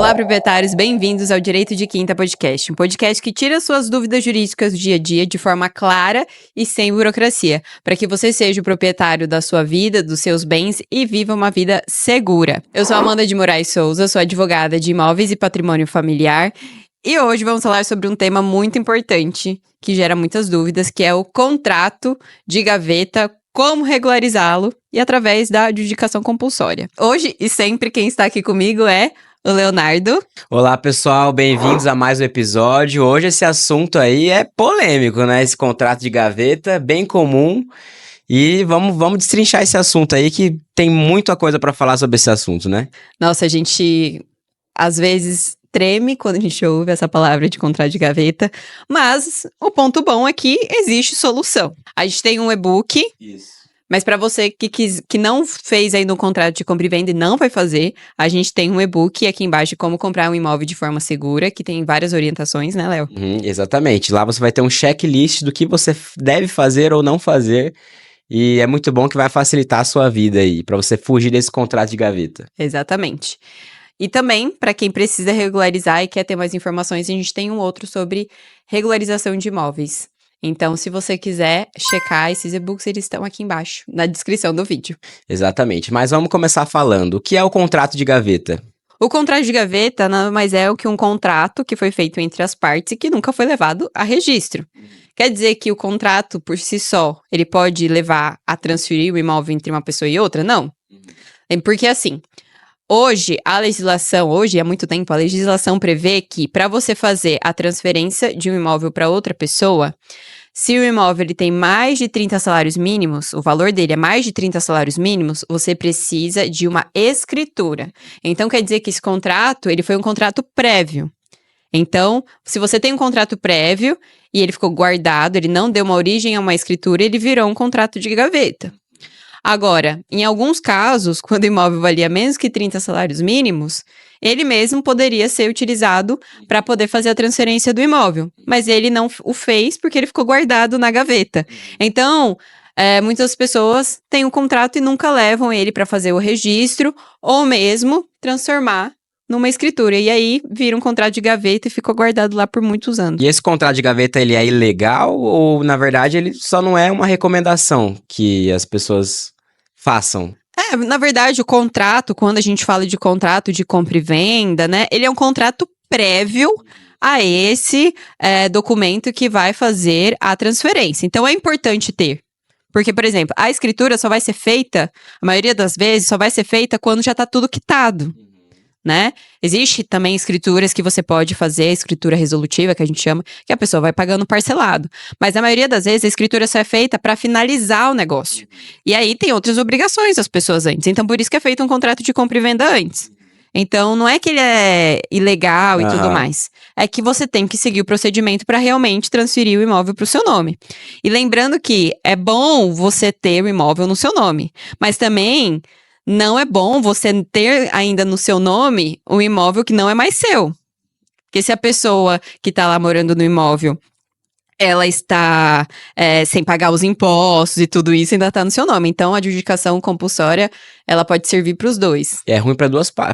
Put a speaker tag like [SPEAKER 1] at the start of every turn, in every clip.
[SPEAKER 1] Olá, proprietários, bem-vindos ao Direito de Quinta Podcast, um podcast que tira suas dúvidas jurídicas do dia a dia de forma clara e sem burocracia, para que você seja o proprietário da sua vida, dos seus bens e viva uma vida segura. Eu sou Amanda de Moraes Souza, sou advogada de imóveis e patrimônio familiar, e hoje vamos falar sobre um tema muito importante que gera muitas dúvidas, que é o contrato de gaveta, como regularizá-lo e através da adjudicação compulsória. Hoje e sempre quem está aqui comigo é o Leonardo.
[SPEAKER 2] Olá, pessoal, bem-vindos a mais um episódio. Hoje esse assunto aí é polêmico, né? Esse contrato de gaveta, bem comum. E vamos destrinchar esse assunto aí, que tem muita coisa para falar sobre esse assunto, né?
[SPEAKER 1] Nossa, a gente às vezes treme quando a gente ouve essa palavra de contrato de gaveta, mas o ponto bom é que existe solução. A gente tem um e-book.
[SPEAKER 2] Isso.
[SPEAKER 1] Mas para você que não fez ainda um contrato de compra e venda e não vai fazer, a gente tem um e-book aqui embaixo de como comprar um imóvel de forma segura, que tem várias orientações, né, Léo?
[SPEAKER 2] Exatamente. Lá você vai ter um checklist do que você deve fazer ou não fazer. E é muito bom que vai facilitar a sua vida aí, para você fugir desse contrato de gaveta.
[SPEAKER 1] Exatamente. E também, para quem precisa regularizar e quer ter mais informações, a gente tem um outro sobre regularização de imóveis. Então, se você quiser checar esses e-books, eles estão aqui embaixo, na descrição do vídeo.
[SPEAKER 2] Exatamente. Mas vamos começar falando. O que é o contrato de gaveta?
[SPEAKER 1] O contrato de gaveta nada mais é do que um contrato que foi feito entre as partes e que nunca foi levado a registro. Quer dizer que o contrato, por si só, ele pode levar a transferir o imóvel entre uma pessoa e outra? Não. Porque assim, hoje, há muito tempo, a legislação prevê que para você fazer a transferência de um imóvel para outra pessoa, se o imóvel ele tem mais de 30 salários mínimos, o valor dele é mais de 30 salários mínimos, você precisa de uma escritura. Então, quer dizer que esse contrato, ele foi um contrato prévio. Então, se você tem um contrato prévio e ele ficou guardado, ele não deu uma origem a uma escritura, ele virou um contrato de gaveta. Agora, em alguns casos, quando o imóvel valia menos que 30 salários mínimos, ele mesmo poderia ser utilizado para poder fazer a transferência do imóvel. Mas ele não o fez porque ele ficou guardado na gaveta. Então, muitas pessoas têm um contrato e nunca levam ele para fazer o registro ou mesmo transformar numa escritura. E aí, vira um contrato de gaveta e ficou guardado lá por muitos anos.
[SPEAKER 2] E esse contrato de gaveta, ele é ilegal ou, na verdade, ele só não é uma recomendação que as pessoas façam?
[SPEAKER 1] Na verdade, o contrato, quando a gente fala de contrato de compra e venda, né, ele é um contrato prévio a esse documento que vai fazer a transferência. Então, é importante ter. Porque, por exemplo, a escritura só vai ser feita, a maioria das vezes, só vai ser feita quando já está tudo quitado. Né? Existe também escrituras que você pode fazer, escritura resolutiva, que a gente chama, que a pessoa vai pagando parcelado. Mas na maioria das vezes, a escritura só é feita para finalizar o negócio. E aí tem outras obrigações das pessoas antes. Então, por isso que é feito um contrato de compra e venda antes. Então, não é que ele é ilegal e tudo mais. É que você tem que seguir o procedimento para realmente transferir o imóvel para o seu nome. E lembrando que é bom você ter o imóvel no seu nome. Mas também não é bom você ter ainda no seu nome um imóvel que não é mais seu. Porque se a pessoa que está lá morando no imóvel, ela está sem pagar os impostos e tudo isso, ainda está no seu nome. Então, a adjudicação compulsória, ela pode servir para os dois.
[SPEAKER 2] É ruim para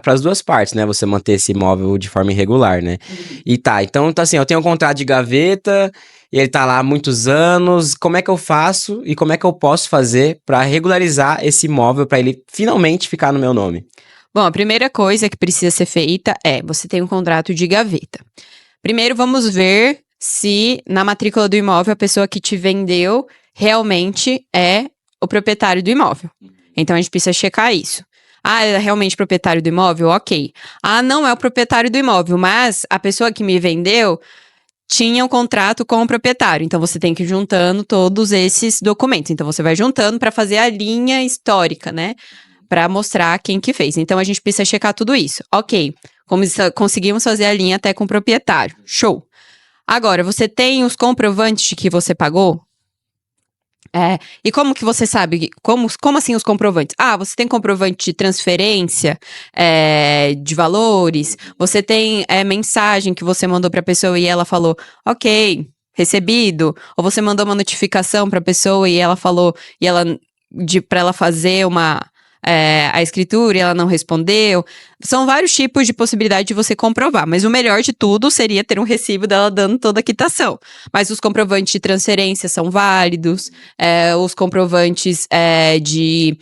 [SPEAKER 2] as duas partes, né? Você manter esse imóvel de forma irregular, né? E então assim, eu tenho um contrato de gaveta e ele tá lá há muitos anos. Como é que eu faço e como é que eu posso fazer para regularizar esse imóvel para ele finalmente ficar no meu nome?
[SPEAKER 1] Bom, a primeira coisa que precisa ser feita você tem um contrato de gaveta. Primeiro, vamos ver se na matrícula do imóvel a pessoa que te vendeu realmente é o proprietário do imóvel. Então, a gente precisa checar isso. Ele é realmente proprietário do imóvel? Ok. Não é o proprietário do imóvel, mas a pessoa que me vendeu tinha um contrato com o proprietário. Então, você tem que ir juntando todos esses documentos. Então, você vai juntando para fazer a linha histórica, né? Para mostrar quem que fez. Então, a gente precisa checar tudo isso. Ok. Conseguimos fazer a linha até com o proprietário. Show. Agora, você tem os comprovantes de que você pagou? E como que você sabe? Como assim os comprovantes? Você tem comprovante de transferência de valores? Você tem mensagem que você mandou para a pessoa e ela falou, ok, recebido? Ou você mandou uma notificação para a pessoa e ela falou, para ela fazer uma a escritura e ela não respondeu. São vários tipos de possibilidade de você comprovar, mas o melhor de tudo seria ter um recibo dela dando toda a quitação. Mas os comprovantes de transferência são válidos, os comprovantes de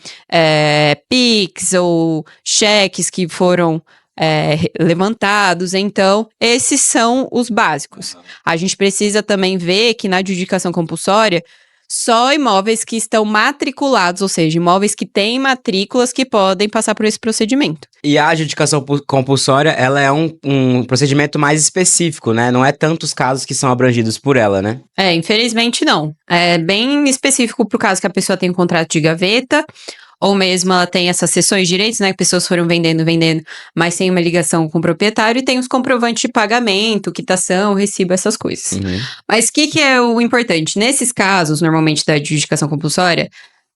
[SPEAKER 1] PIX ou cheques que foram levantados. Então, esses são os básicos. A gente precisa também ver que na adjudicação compulsória, só imóveis que estão matriculados, ou seja, imóveis que têm matrículas que podem passar por esse procedimento.
[SPEAKER 2] E a adjudicação compulsória, ela é um procedimento mais específico, né? Não é tantos casos que são abrangidos por ela, né?
[SPEAKER 1] Infelizmente não. É bem específico pro caso que a pessoa tem um contrato de gaveta, ou mesmo ela tem essas cessões de direitos, né? Que pessoas foram vendendo, mas tem uma ligação com o proprietário e tem os comprovantes de pagamento, quitação, recibo, essas coisas.
[SPEAKER 2] Uhum.
[SPEAKER 1] Mas o que é o importante? Nesses casos, normalmente da adjudicação compulsória,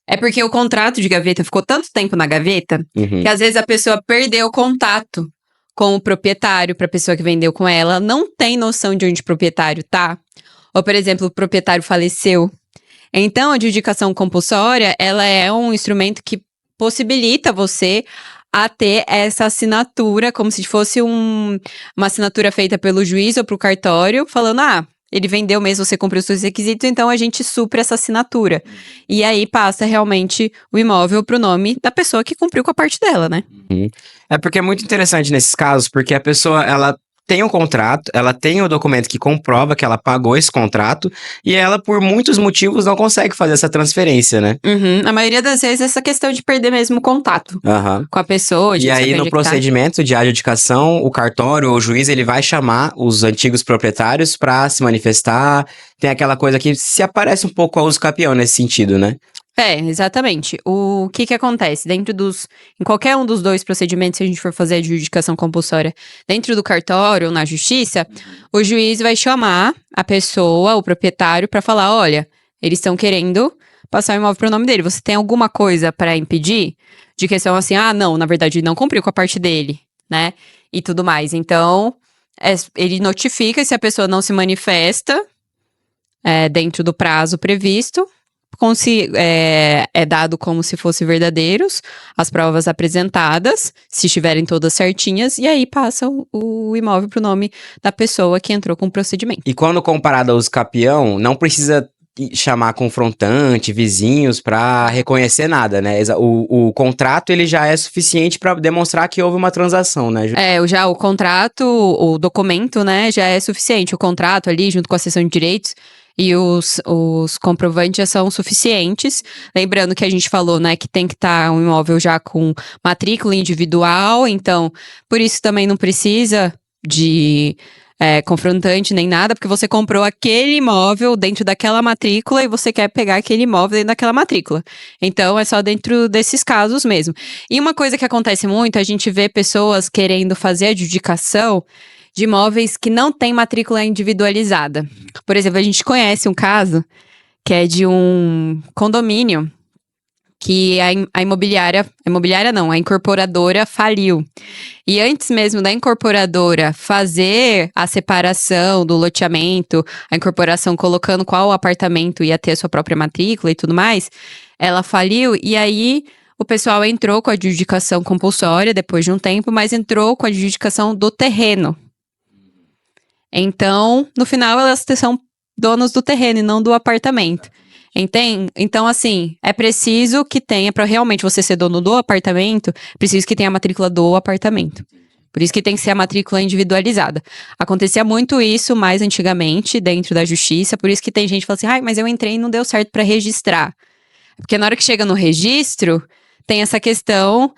[SPEAKER 1] é porque o contrato de gaveta ficou tanto tempo na gaveta,
[SPEAKER 2] Uhum.
[SPEAKER 1] que às vezes a pessoa perdeu o contato com o proprietário, para a pessoa que vendeu com ela, não tem noção de onde o proprietário tá. Ou, por exemplo, o proprietário faleceu. Então, a adjudicação compulsória, ela é um instrumento que possibilita você a ter essa assinatura, como se fosse uma assinatura feita pelo juiz ou pro cartório, falando, ele vendeu mesmo, você cumpriu os seus requisitos, então a gente supre essa assinatura. E aí passa realmente o imóvel pro nome da pessoa que cumpriu com a parte dela, né?
[SPEAKER 2] Uhum. É porque é muito interessante nesses casos, porque a pessoa, ela tem um contrato, ela tem o documento que comprova que ela pagou esse contrato, e ela, por muitos motivos, não consegue fazer essa transferência, né?
[SPEAKER 1] Uhum. A maioria das vezes é essa questão de perder mesmo o contato com a pessoa.
[SPEAKER 2] E aí, no procedimento de adjudicação, o cartório ou o juiz, ele vai chamar os antigos proprietários para se manifestar. Tem aquela coisa que se aparece um pouco a uso capião nesse sentido, né?
[SPEAKER 1] Exatamente. O que acontece? Em qualquer um dos dois procedimentos, se a gente for fazer a adjudicação compulsória dentro do cartório ou na justiça, o juiz vai chamar a pessoa, o proprietário, para falar, olha, eles estão querendo passar o imóvel para o nome dele. Você tem alguma coisa para impedir? De questão assim, não, na verdade, ele não cumpriu com a parte dele, né? E tudo mais. Então, ele notifica, se a pessoa não se manifesta dentro do prazo previsto, é dado como se fossem verdadeiros, as provas apresentadas, se estiverem todas certinhas, e aí passa o imóvel para o nome da pessoa que entrou com o procedimento.
[SPEAKER 2] E quando comparado ao uso capião, não precisa chamar confrontante, vizinhos, para reconhecer nada, né? O contrato, ele já é suficiente para demonstrar que houve uma transação, né?
[SPEAKER 1] Já o contrato, o documento, né, já é suficiente. O contrato ali, junto com a cessão de direitos, e os comprovantes já são suficientes. Lembrando que a gente falou, né, que tem que estar um imóvel já com matrícula individual, então, por isso também não precisa de confrontante nem nada, porque você comprou aquele imóvel dentro daquela matrícula e você quer pegar aquele imóvel dentro daquela matrícula. Então, é só dentro desses casos mesmo. E uma coisa que acontece muito, a gente vê pessoas querendo fazer adjudicação de imóveis que não tem matrícula individualizada. Por exemplo, a gente conhece um caso que é de um condomínio que a incorporadora faliu. E antes mesmo da incorporadora fazer a separação do loteamento, a incorporação colocando qual apartamento ia ter a sua própria matrícula e tudo mais, ela faliu e aí o pessoal entrou com a adjudicação compulsória depois de um tempo, mas entrou com a adjudicação do terreno. Então, no final, elas são donos do terreno e não do apartamento. Entende? Então, assim, é preciso que tenha, para realmente você ser dono do apartamento, preciso que tenha a matrícula do apartamento. Por isso que tem que ser a matrícula individualizada. Acontecia muito isso mais antigamente dentro da justiça, por isso que tem gente que fala assim, mas eu entrei e não deu certo para registrar. Porque na hora que chega no registro, tem essa questão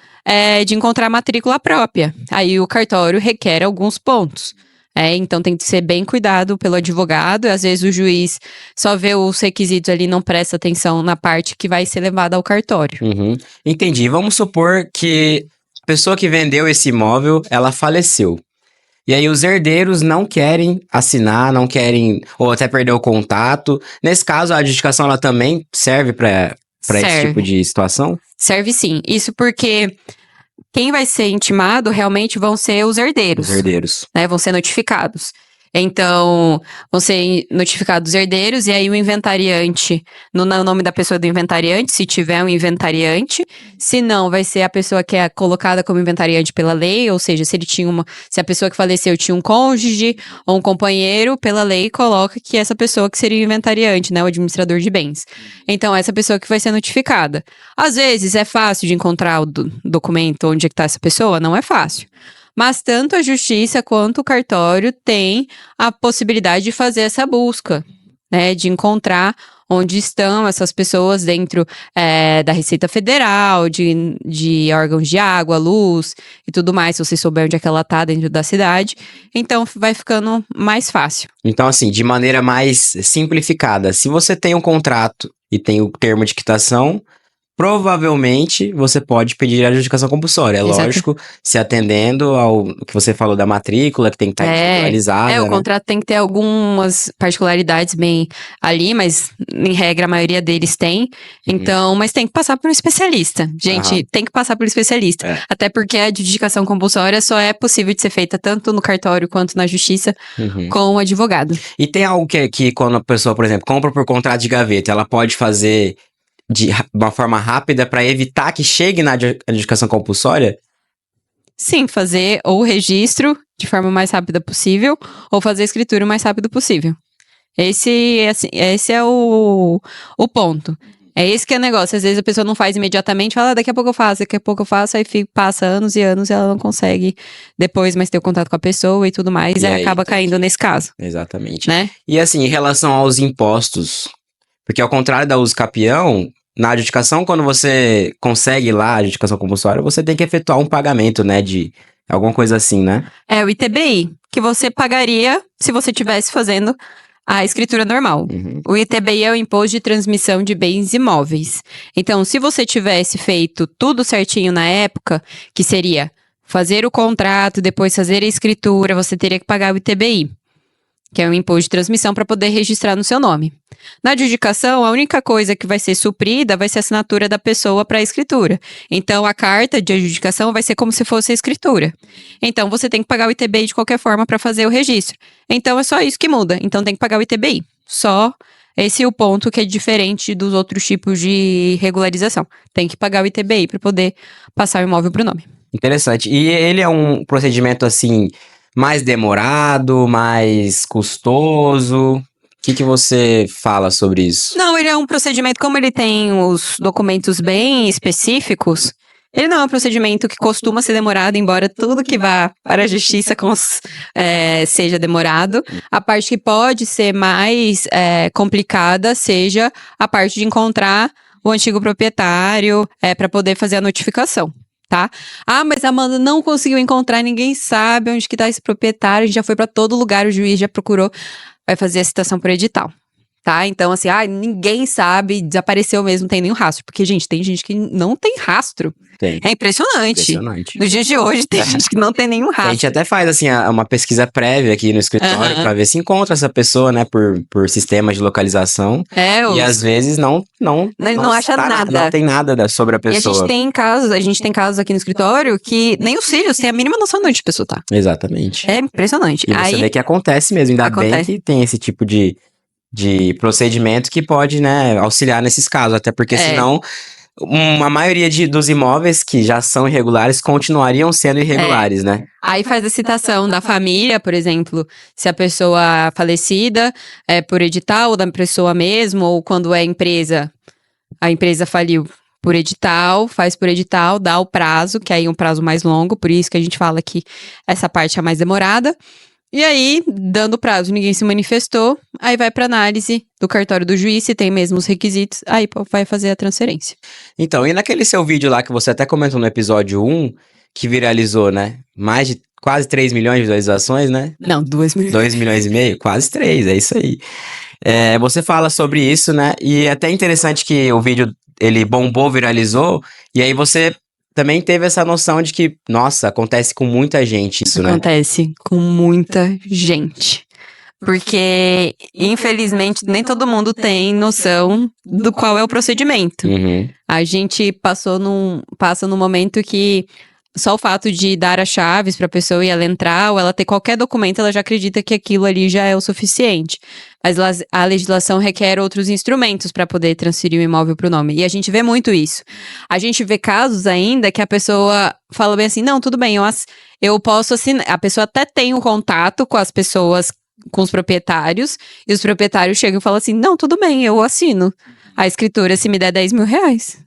[SPEAKER 1] de encontrar a matrícula própria. Aí o cartório requer alguns pontos. Então tem que ser bem cuidado pelo advogado, e às vezes o juiz só vê os requisitos ali e não presta atenção na parte que vai ser levada ao cartório.
[SPEAKER 2] Uhum. Entendi. Vamos supor que a pessoa que vendeu esse imóvel, ela faleceu. E aí os herdeiros não querem assinar, não querem, ou até perder o contato. Nesse caso, a adjudicação ela também serve para esse tipo de situação?
[SPEAKER 1] Serve sim. Isso porque quem vai ser intimado realmente vão ser os herdeiros.
[SPEAKER 2] Os herdeiros.
[SPEAKER 1] Né, vão ser notificados. Então, vão ser notificados os herdeiros, e aí o inventariante, no nome da pessoa do inventariante, se tiver um inventariante. Se não, vai ser a pessoa que é colocada como inventariante pela lei, ou seja, se a pessoa que faleceu tinha um cônjuge ou um companheiro, pela lei coloca que essa pessoa que seria o inventariante, né, o administrador de bens. Então, essa pessoa que vai ser notificada. Às vezes, é fácil de encontrar o documento onde é que tá essa pessoa? Não é fácil. Mas tanto a justiça quanto o cartório têm a possibilidade de fazer essa busca, né? De encontrar onde estão essas pessoas dentro da Receita Federal, de órgãos de água, luz e tudo mais, se você souber onde é que ela tá dentro da cidade. Então, vai ficando mais fácil.
[SPEAKER 2] Então, assim, de maneira mais simplificada, se você tem um contrato e tem o termo de quitação, provavelmente você pode pedir a adjudicação compulsória. É
[SPEAKER 1] Exato.
[SPEAKER 2] lógico, se atendendo ao que você falou da matrícula, que tem que estar individualizada.
[SPEAKER 1] O
[SPEAKER 2] né?
[SPEAKER 1] contrato tem que ter algumas particularidades bem ali, mas em regra a maioria deles tem. Então, mas tem que passar por um especialista. Gente, tem que passar por um especialista.
[SPEAKER 2] É.
[SPEAKER 1] Até porque a adjudicação compulsória só é possível de ser feita tanto no cartório quanto na justiça com o advogado.
[SPEAKER 2] E tem algo que quando a pessoa, por exemplo, compra por contrato de gaveta, ela pode fazer de uma forma rápida para evitar que chegue na adjudicação compulsória?
[SPEAKER 1] Sim, fazer ou o registro de forma mais rápida possível, ou fazer a escritura o mais rápido possível. Esse é o ponto. É esse que é o negócio. Às vezes a pessoa não faz imediatamente, fala, daqui a pouco eu faço, aí passa anos e anos e ela não consegue depois mais ter o contato com a pessoa e tudo mais, e
[SPEAKER 2] aí
[SPEAKER 1] acaba caindo nesse caso.
[SPEAKER 2] Exatamente.
[SPEAKER 1] Né?
[SPEAKER 2] E assim, em relação aos impostos, porque ao contrário da uso capião, na adjudicação, quando você consegue lá a adjudicação compulsória, você tem que efetuar um pagamento, né, de alguma coisa assim, né?
[SPEAKER 1] É o ITBI, que você pagaria se você estivesse fazendo a escritura normal. O ITBI é o Imposto de Transmissão de Bens Imóveis. Então, se você tivesse feito tudo certinho na época, que seria fazer o contrato, depois fazer a escritura, você teria que pagar o ITBI, que é um imposto de transmissão para poder registrar no seu nome. Na adjudicação, a única coisa que vai ser suprida vai ser a assinatura da pessoa para a escritura. Então, a carta de adjudicação vai ser como se fosse a escritura. Então, você tem que pagar o ITBI de qualquer forma para fazer o registro. Então, é só isso que muda. Então, tem que pagar o ITBI. Só esse é o ponto que é diferente dos outros tipos de regularização. Tem que pagar o ITBI para poder passar o imóvel para o nome.
[SPEAKER 2] Interessante. E ele é um procedimento, assim, mais demorado, mais custoso? O que você fala sobre isso?
[SPEAKER 1] Não, ele é um procedimento, como ele tem os documentos bem específicos, ele não é um procedimento que costuma ser demorado, embora tudo que vá para a justiça seja demorado. A parte que pode ser mais complicada seja a parte de encontrar o antigo proprietário para poder fazer a notificação. Tá? Ah, mas a Amanda não conseguiu encontrar, ninguém sabe onde que tá esse proprietário, a gente já foi para todo lugar, o juiz já procurou, vai fazer a citação por edital, tá? Então, assim, ninguém sabe, desapareceu mesmo, não tem nenhum rastro, porque, gente, tem gente que não tem rastro.
[SPEAKER 2] Tem.
[SPEAKER 1] É impressionante. Nos dias de hoje, tem gente que não tem nenhum rastro.
[SPEAKER 2] A gente até faz, assim, uma pesquisa prévia aqui no escritório pra ver se encontra essa pessoa, né, por sistemas de localização. E às vezes não
[SPEAKER 1] acha nada.
[SPEAKER 2] Não tem nada sobre a pessoa.
[SPEAKER 1] E a gente tem casos aqui no escritório que nem os filhos têm a mínima noção de onde a pessoa tá.
[SPEAKER 2] Exatamente.
[SPEAKER 1] É impressionante.
[SPEAKER 2] E você vê que acontece mesmo, ainda bem que tem esse tipo de procedimento que pode, né, auxiliar nesses casos, até porque senão uma maioria dos imóveis que já são irregulares continuariam sendo irregulares, né?
[SPEAKER 1] Aí faz a citação da família, por exemplo, se a pessoa falecida é por edital, ou da pessoa mesmo, ou quando é empresa, a empresa faliu por edital, faz por edital, dá o prazo, que aí é um prazo mais longo, por isso que a gente fala que essa parte é mais demorada. E aí, dando prazo, ninguém se manifestou, aí vai para análise do cartório do juiz, se tem mesmo os requisitos, aí vai fazer a transferência.
[SPEAKER 2] Então, e naquele seu vídeo lá que você até comentou no episódio 1, que viralizou, né? Mais de quase 3 milhões de visualizações, né?
[SPEAKER 1] Não, 2 milhões.
[SPEAKER 2] 2 milhões e meio? Quase 3, é isso aí. Você fala sobre isso, né? E é até interessante que o vídeo, ele bombou, viralizou, e aí você também teve essa noção de que, nossa, acontece com muita gente isso, né?
[SPEAKER 1] Acontece com muita gente. Porque, infelizmente, nem todo mundo tem noção do qual é o procedimento. A gente passa num momento que só o fato de dar as chaves para a pessoa e ela entrar ou ela ter qualquer documento, ela já acredita que aquilo ali já é o suficiente. Mas a legislação requer outros instrumentos para poder transferir o imóvel para o nome. E a gente vê muito isso. A gente vê casos ainda que a pessoa fala bem assim, não, tudo bem, eu posso assinar. A pessoa até tem um contato com as pessoas, com os proprietários, e os proprietários chegam e falam assim, não, tudo bem, eu assino a escritura se me der 10 mil reais.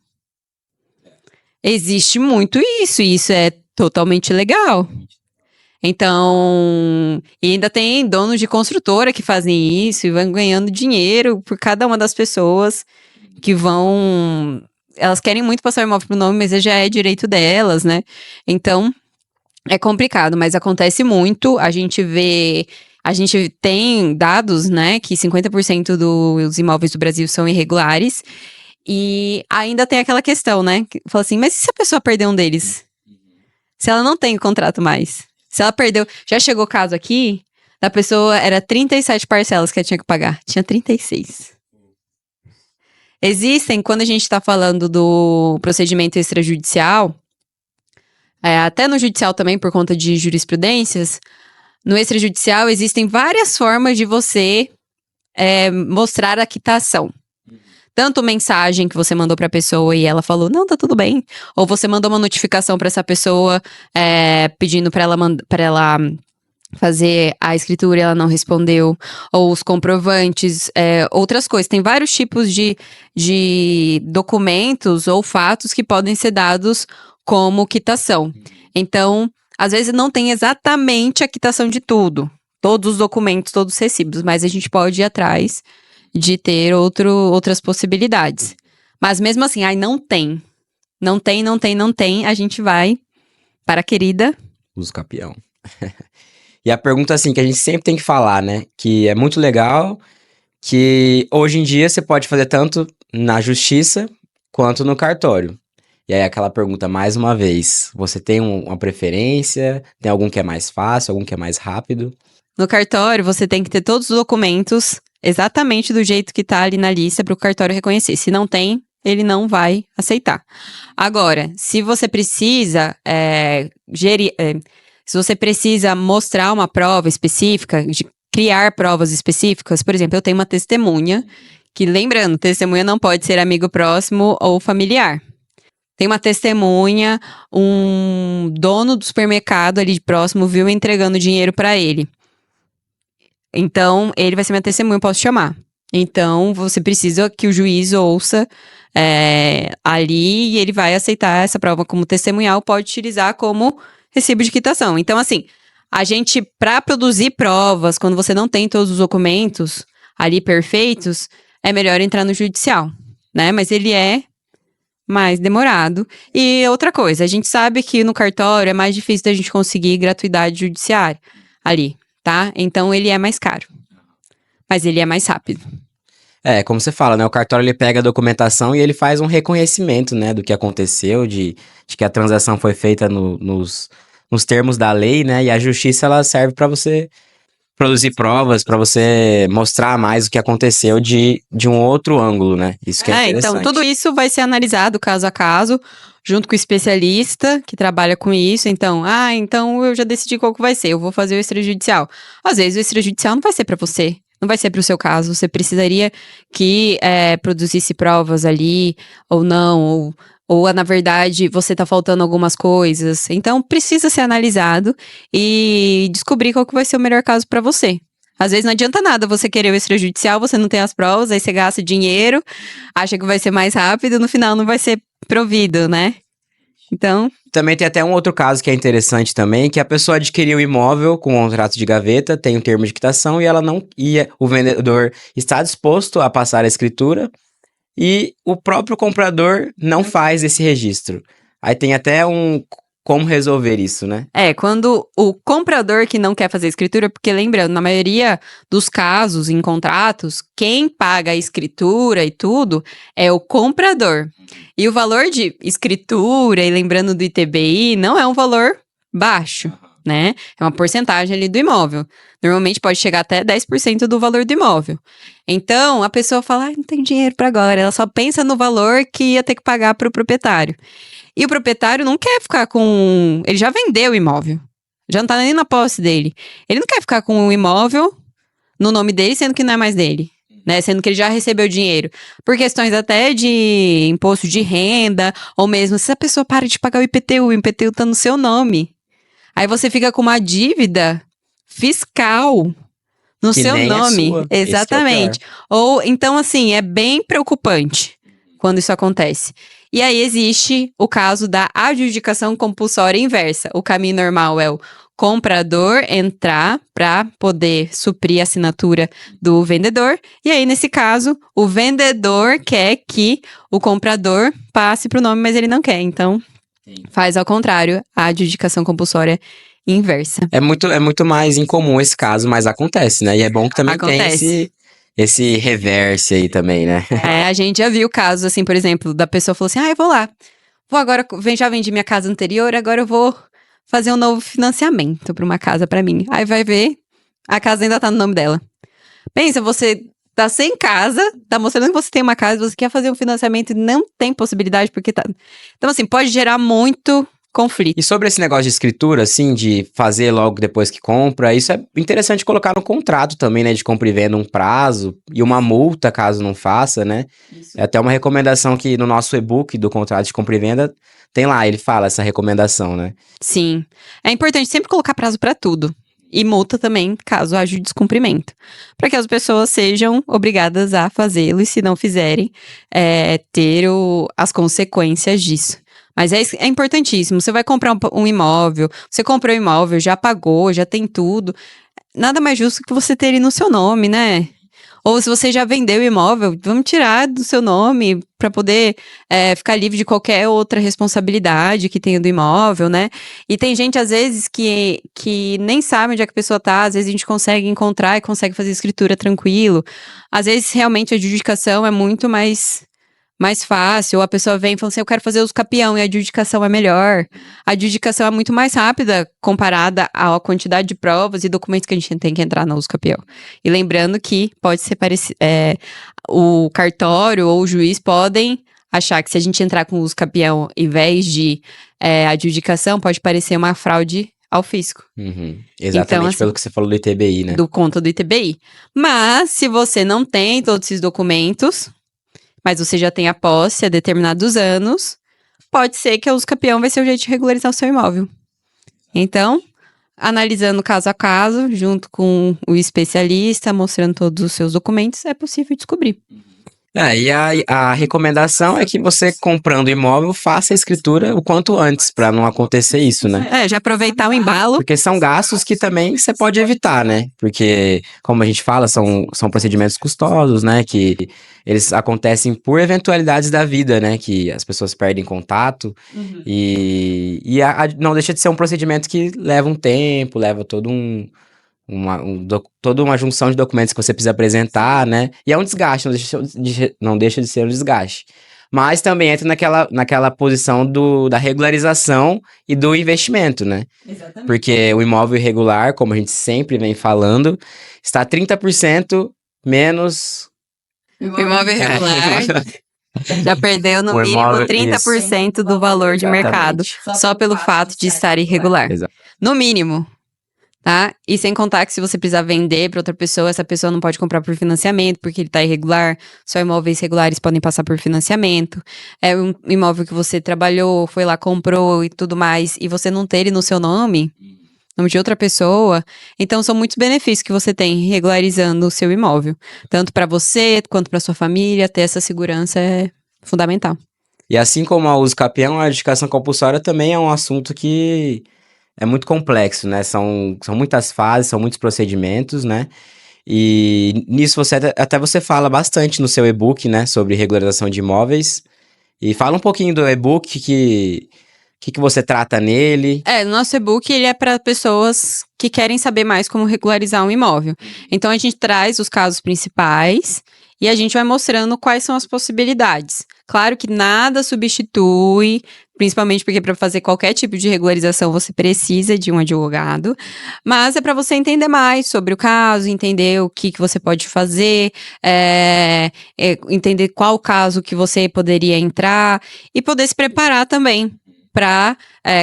[SPEAKER 1] Existe muito isso, e isso é totalmente legal. Então, e ainda tem donos de construtora que fazem isso e vão ganhando dinheiro por cada uma das pessoas que vão... Elas querem muito passar o imóvel pro nome, mas já é direito delas, né? Então, é complicado, mas acontece muito. A gente tem dados, né, que 50% dos imóveis do Brasil são irregulares. E ainda tem aquela questão, né? Que fala assim, mas e se a pessoa perder um deles? Se ela não tem o contrato mais? Se ela perdeu... Já chegou o caso aqui, da pessoa, era 37 parcelas que ela tinha que pagar. Tinha 36. Existem, quando a gente tá falando do procedimento extrajudicial, até no judicial também, por conta de jurisprudências, no extrajudicial existem várias formas de você mostrar a quitação. Tanto mensagem que você mandou pra pessoa e ela falou, não, tá tudo bem. Ou você mandou uma notificação pra essa pessoa pedindo pra ela fazer a escritura e ela não respondeu. Ou os comprovantes, outras coisas. Tem vários tipos de documentos ou fatos que podem ser dados como quitação. Então, às vezes não tem exatamente a quitação de tudo. Todos os documentos, todos os recibos. Mas a gente pode ir atrás de ter outras possibilidades. Mas mesmo assim, não tem. Não tem, a gente vai para a querida...
[SPEAKER 2] Uso capião. E a pergunta, assim, que a gente sempre tem que falar, né? Que é muito legal, que hoje em dia você pode fazer tanto na justiça quanto no cartório. E aí aquela pergunta, mais uma vez, você tem uma preferência? Tem algum que é mais fácil, algum que é mais rápido?
[SPEAKER 1] No cartório, você tem que ter todos os documentos exatamente do jeito que tá ali na lista para o cartório reconhecer. Se não tem, ele não vai aceitar. Agora, se você precisa se você precisa mostrar uma prova específica, de criar provas específicas, por exemplo, eu tenho uma testemunha, que lembrando, testemunha não pode ser amigo próximo ou familiar. Tem uma testemunha, um dono do supermercado ali próximo viu entregando dinheiro para ele. Então, ele vai ser minha testemunha, eu posso chamar. Então, você precisa que o juiz ouça ali e ele vai aceitar essa prova como testemunhal, pode utilizar como recibo de quitação. Então, assim, a gente, para produzir provas, quando você não tem todos os documentos ali perfeitos, é melhor entrar no judicial, né? Mas ele é mais demorado. E outra coisa, a gente sabe que no cartório é mais difícil da gente conseguir gratuidade judiciária ali. Tá? Então, ele é mais caro. Mas ele é mais rápido.
[SPEAKER 2] Como você fala, né? O cartório, ele pega a documentação e ele faz um reconhecimento, né? Do que aconteceu, de que a transação foi feita nos termos da lei, né? E a justiça, ela serve para você produzir provas, para você mostrar mais o que aconteceu de um outro ângulo, né? Isso que é interessante.
[SPEAKER 1] Então, tudo isso vai ser analisado caso a caso, junto com o especialista que trabalha com isso. Então, então eu já decidi qual que vai ser, eu vou fazer o extrajudicial. Às vezes o extrajudicial não vai ser para você, não vai ser para o seu caso. Você precisaria que produzisse provas ali, ou não, ou na verdade você tá faltando algumas coisas. Então, precisa ser analisado e descobrir qual que vai ser o melhor caso para você. Às vezes não adianta nada você querer o extrajudicial, você não tem as provas, aí você gasta dinheiro, acha que vai ser mais rápido, no final não vai ser provido, né? Então...
[SPEAKER 2] Também tem até um outro caso que é interessante também, que a pessoa adquiriu o imóvel com um contrato de gaveta, tem um termo de quitação e ela não ia, o vendedor está disposto a passar a escritura e o próprio comprador não faz esse registro. Aí tem até como resolver isso, né?
[SPEAKER 1] Quando o comprador que não quer fazer a escritura, porque lembrando, na maioria dos casos em contratos, quem paga a escritura e tudo é o comprador. E o valor de escritura, e lembrando do ITBI, não é um valor baixo, né? É uma porcentagem ali do imóvel. Normalmente pode chegar até 10% do valor do imóvel. Então, a pessoa fala, não tem dinheiro para agora. Ela só pensa no valor que ia ter que pagar para o proprietário. E o proprietário não quer ficar com... Ele já vendeu o imóvel. Já não tá nem na posse dele. Ele não quer ficar com o imóvel no nome dele, sendo que não é mais dele. Né? Sendo que ele já recebeu dinheiro. Por questões até de imposto de renda, ou mesmo se a pessoa para de pagar o IPTU tá no seu nome. Aí você fica com uma dívida fiscal no
[SPEAKER 2] Que
[SPEAKER 1] seu
[SPEAKER 2] nem é
[SPEAKER 1] nome.
[SPEAKER 2] sua.
[SPEAKER 1] Exatamente. Ou então, assim, é bem preocupante quando isso acontece. E aí existe o caso da adjudicação compulsória inversa. O caminho normal é o comprador entrar para poder suprir a assinatura do vendedor. E aí, nesse caso, o vendedor quer que o comprador passe para o nome, mas ele não quer. Então, faz ao contrário, a adjudicação compulsória inversa.
[SPEAKER 2] É muito mais incomum esse caso, mas acontece, né? E é bom que também
[SPEAKER 1] Acontece.
[SPEAKER 2] tem esse reverse aí também, né?
[SPEAKER 1] A gente já viu casos, assim, por exemplo, da pessoa falou assim, eu vou lá, vou agora, já vendi minha casa anterior, agora eu vou fazer um novo financiamento para uma casa para mim. Aí vai ver, a casa ainda tá no nome dela. Pensa, você tá sem casa, tá mostrando que você tem uma casa, você quer fazer um financiamento e não tem possibilidade porque tá... Então, assim, pode gerar muito conflito.
[SPEAKER 2] E sobre esse negócio de escritura, assim, de fazer logo depois que compra, isso é interessante colocar no contrato também, né? De compra e venda um prazo e uma multa caso não faça, né?
[SPEAKER 1] Isso.
[SPEAKER 2] É até uma recomendação que no nosso e-book do contrato de compra e venda tem lá, ele fala essa recomendação, né?
[SPEAKER 1] Sim. É importante sempre colocar prazo para tudo. E multa também, caso haja descumprimento. Para que as pessoas sejam obrigadas a fazê-lo e, se não fizerem, ter as consequências disso. Mas é importantíssimo. Você vai comprar um imóvel, você comprou um imóvel, já pagou, já tem tudo. Nada mais justo que você ter ele no seu nome, né? Ou se você já vendeu o imóvel, vamos tirar do seu nome para poder ficar livre de qualquer outra responsabilidade que tenha do imóvel, né? E tem gente, às vezes, que nem sabe onde é que a pessoa tá. Às vezes a gente consegue encontrar e consegue fazer escritura tranquilo. Às vezes, realmente, a adjudicação é muito mais fácil, ou a pessoa vem e fala assim, eu quero fazer uso capião, e a adjudicação é melhor. A adjudicação é muito mais rápida comparada à quantidade de provas e documentos que a gente tem que entrar no uso capião. E lembrando que pode ser o cartório ou o juiz podem achar que se a gente entrar com o uso capião em vez de adjudicação, pode parecer uma fraude ao fisco.
[SPEAKER 2] Uhum. Exatamente,
[SPEAKER 1] Então, assim,
[SPEAKER 2] pelo que você falou do ITBI, né?
[SPEAKER 1] Do conta do ITBI. Mas, se você não tem todos esses documentos, mas você já tem a posse há determinados anos, pode ser que o uso capião vai ser o jeito de regularizar o seu imóvel. Então, analisando caso a caso, junto com o especialista, mostrando todos os seus documentos, é possível descobrir.
[SPEAKER 2] E a recomendação é que você, comprando imóvel, faça a escritura o quanto antes, para não acontecer isso, né?
[SPEAKER 1] Já aproveitar o embalo.
[SPEAKER 2] Porque são gastos que também você pode evitar, né? Porque, como a gente fala, são procedimentos custosos, né? Que eles acontecem por eventualidades da vida, né? Que as pessoas perdem contato.
[SPEAKER 1] Uhum.
[SPEAKER 2] E não deixa de ser um procedimento que leva um tempo, leva toda uma junção de documentos que você precisa apresentar, né? E é um desgaste, não deixa de ser um desgaste. Mas também entra naquela posição da regularização e do investimento, né?
[SPEAKER 1] Exatamente.
[SPEAKER 2] Porque o imóvel irregular, como a gente sempre vem falando, está 30% menos...
[SPEAKER 1] O imóvel irregular já perdeu no mínimo 30% do valor de mercado, só pelo fato de estar irregular.
[SPEAKER 2] Exato.
[SPEAKER 1] No mínimo. Tá? E sem contar que se você precisar vender para outra pessoa, essa pessoa não pode comprar por financiamento, porque ele tá irregular. Só imóveis regulares podem passar por financiamento. É um imóvel que você trabalhou, foi lá, comprou e tudo mais, e você não ter ele no seu nome, nome de outra pessoa. Então, são muitos benefícios que você tem regularizando o seu imóvel. Tanto para você, quanto para sua família, ter essa segurança é fundamental.
[SPEAKER 2] E assim como o uso capião, a adjudicação compulsória também é um assunto que é muito complexo, né? São muitas fases, são muitos procedimentos, né? E nisso até você fala bastante no seu e-book, né? Sobre regularização de imóveis. E fala um pouquinho do e-book, que você trata nele.
[SPEAKER 1] O nosso e-book ele é para pessoas que querem saber mais como regularizar um imóvel. Então, a gente traz os casos principais e a gente vai mostrando quais são as possibilidades. Claro que nada substitui, principalmente porque para fazer qualquer tipo de regularização você precisa de um advogado, mas é para você entender mais sobre o caso, entender o que você pode fazer, entender qual caso que você poderia entrar e poder se preparar também para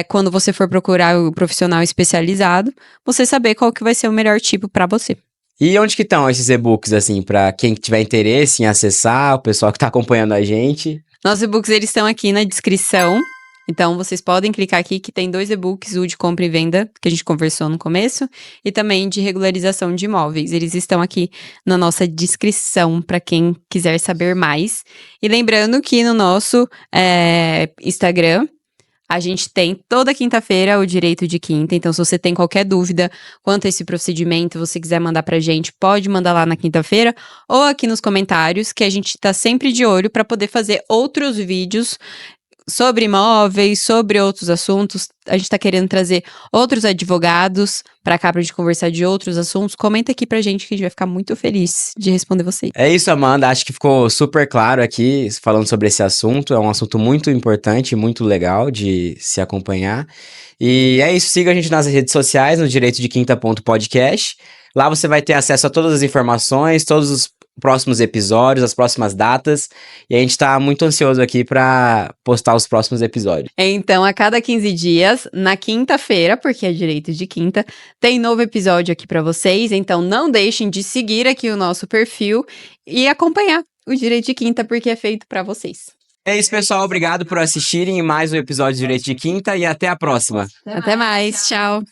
[SPEAKER 1] quando você for procurar o profissional especializado, você saber qual que vai ser o melhor tipo para você.
[SPEAKER 2] E onde que estão esses e-books, assim, para quem tiver interesse em acessar, o pessoal que tá acompanhando a gente?
[SPEAKER 1] Nossos e-books, eles estão aqui na descrição. Então, vocês podem clicar aqui que tem 2 e-books, o de compra e venda, que a gente conversou no começo, e também de regularização de imóveis. Eles estão aqui na nossa descrição para quem quiser saber mais. E lembrando que no nosso Instagram, a gente tem toda quinta-feira o Direito de Quinta. Então, se você tem qualquer dúvida quanto a esse procedimento, você quiser mandar pra gente, pode mandar lá na quinta-feira ou aqui nos comentários, que a gente tá sempre de olho para poder fazer outros vídeos sobre imóveis, sobre outros assuntos. A gente tá querendo trazer outros advogados pra cá pra gente conversar de outros assuntos. Comenta aqui pra gente que a gente vai ficar muito feliz de responder vocês.
[SPEAKER 2] É isso, Amanda. Acho que ficou super claro aqui falando sobre esse assunto. É um assunto muito importante, muito legal de se acompanhar. E é isso. Siga a gente nas redes sociais, no Direito de Quinta.podcast. Lá você vai ter acesso a todas as informações, todos os próximos episódios, as próximas datas. E a gente tá muito ansioso aqui pra postar os próximos episódios.
[SPEAKER 1] Então, a cada 15 dias, na quinta-feira, porque é Direito de Quinta, tem novo episódio aqui pra vocês. Então, não deixem de seguir aqui o nosso perfil e acompanhar o Direito de Quinta, porque é feito pra vocês.
[SPEAKER 2] É isso, pessoal. Obrigado por assistirem mais um episódio de Direito de Quinta e até a próxima.
[SPEAKER 1] Até mais, tchau!